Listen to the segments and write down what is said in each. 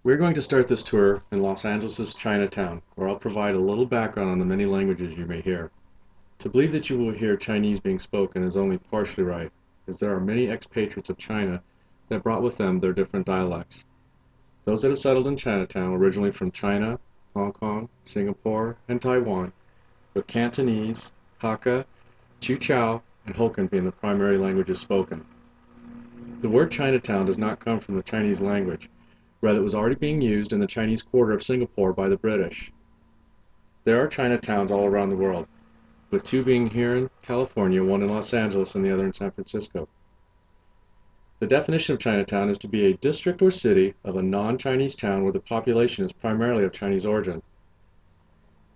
We're going to start this tour in Los Angeles' Chinatown, where I'll provide a little background on the many languages you may hear. To believe that you will hear Chinese being spoken is only partially right, as there are many expatriates of China that brought with them their different dialects. Those that have settled in Chinatown originally from China, Hong Kong, Singapore, and Taiwan, with Cantonese, Hakka, Chiu and Hokkien being the primary languages spoken. The word Chinatown does not come from the Chinese language. Rather, it was already being used in the Chinese quarter of Singapore by the British. There are Chinatowns all around the world, with two being here in California, one in Los Angeles and the other in San Francisco. The definition of Chinatown is to be a district or city of a non-Chinese town where the population is primarily of Chinese origin.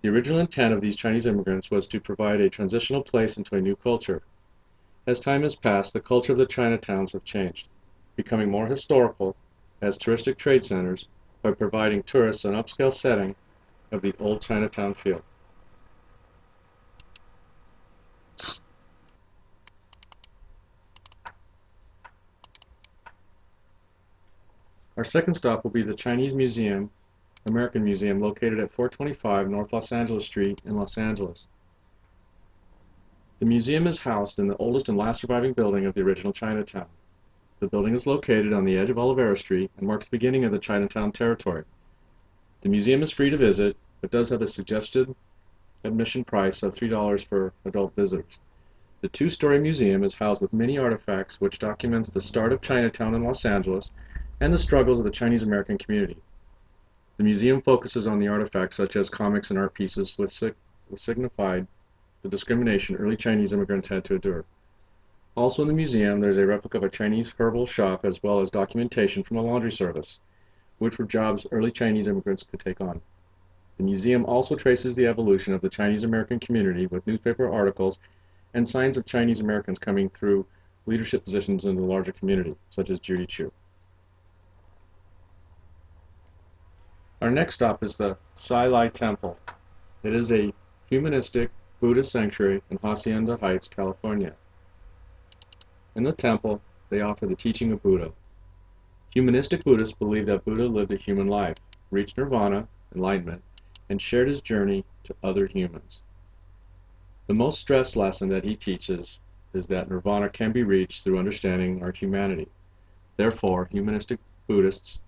The original intent of these Chinese immigrants was to provide a transitional place into a new culture. As time has passed, the culture of the Chinatowns have changed, becoming more historical as touristic trade centers by providing tourists an upscale setting of the old Chinatown feel. Our second stop will be the Chinese Museum, American Museum, located at 425 North Los Angeles Street in Los Angeles. The museum is housed in the oldest and last surviving building of the original Chinatown. The building is located on the edge of Olivera Street and marks the beginning of the Chinatown territory. The museum is free to visit, but does have a suggested admission price of $3 for adult visitors. The two-story museum is housed with many artifacts which documents the start of Chinatown in Los Angeles and the struggles of the Chinese American community. The museum focuses on the artifacts such as comics and art pieces which signified the discrimination early Chinese immigrants had to endure. Also in the museum, there is a replica of a Chinese herbal shop as well as documentation from a laundry service, which were jobs early Chinese immigrants could take on. The museum also traces the evolution of the Chinese American community with newspaper articles and signs of Chinese Americans coming through leadership positions in the larger community, such as Geog2. Our next stop is the Sai Lai Temple. It is a humanistic Buddhist sanctuary in Hacienda Heights, California. In the temple, they offer the teaching of Buddha. Humanistic Buddhists believe that Buddha lived a human life, reached nirvana, enlightenment, and shared his journey to other humans. The most stressed lesson that he teaches is that nirvana can be reached through understanding our humanity. Therefore, humanistic Buddhists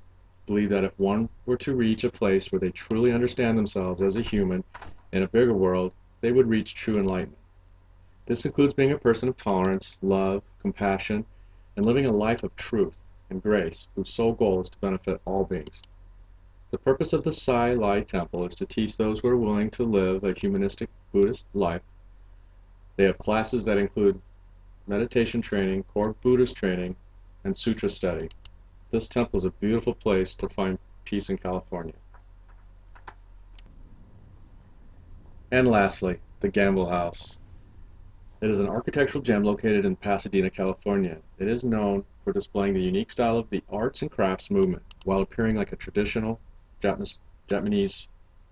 believe that if one were to reach a place where they truly understand themselves as a human in a bigger world, they would reach true enlightenment. This includes being a person of tolerance, love, compassion, and living a life of truth and grace, whose sole goal is to benefit all beings. The purpose of the Sai Lai Temple is to teach those who are willing to live a humanistic Buddhist life. They have classes that include meditation training, core Buddhist training, and sutra study. This temple is a beautiful place to find peace in California. And lastly, the Gamble House. It is an architectural gem located in Pasadena, California. It is known for displaying the unique style of the arts and crafts movement while appearing like a traditional Japanese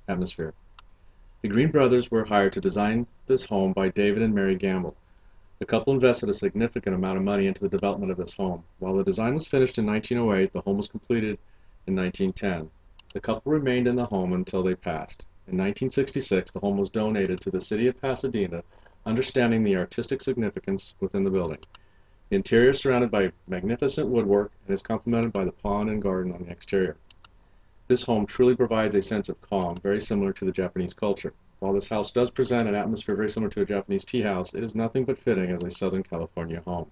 atmosphere. The Green brothers were hired to design this home by David and Mary Gamble. The couple invested a significant amount of money into the development of this home. While the design was finished in 1908, the home was completed in 1910. The couple remained in the home until they passed. In 1966, the home was donated to the city of Pasadena, understanding the artistic significance within the building. The interior is surrounded by magnificent woodwork and is complemented by the pond and garden on the exterior. This home truly provides a sense of calm, very similar to the Japanese culture. While this house does present an atmosphere very similar to a Japanese tea house, it is nothing but fitting as a Southern California home.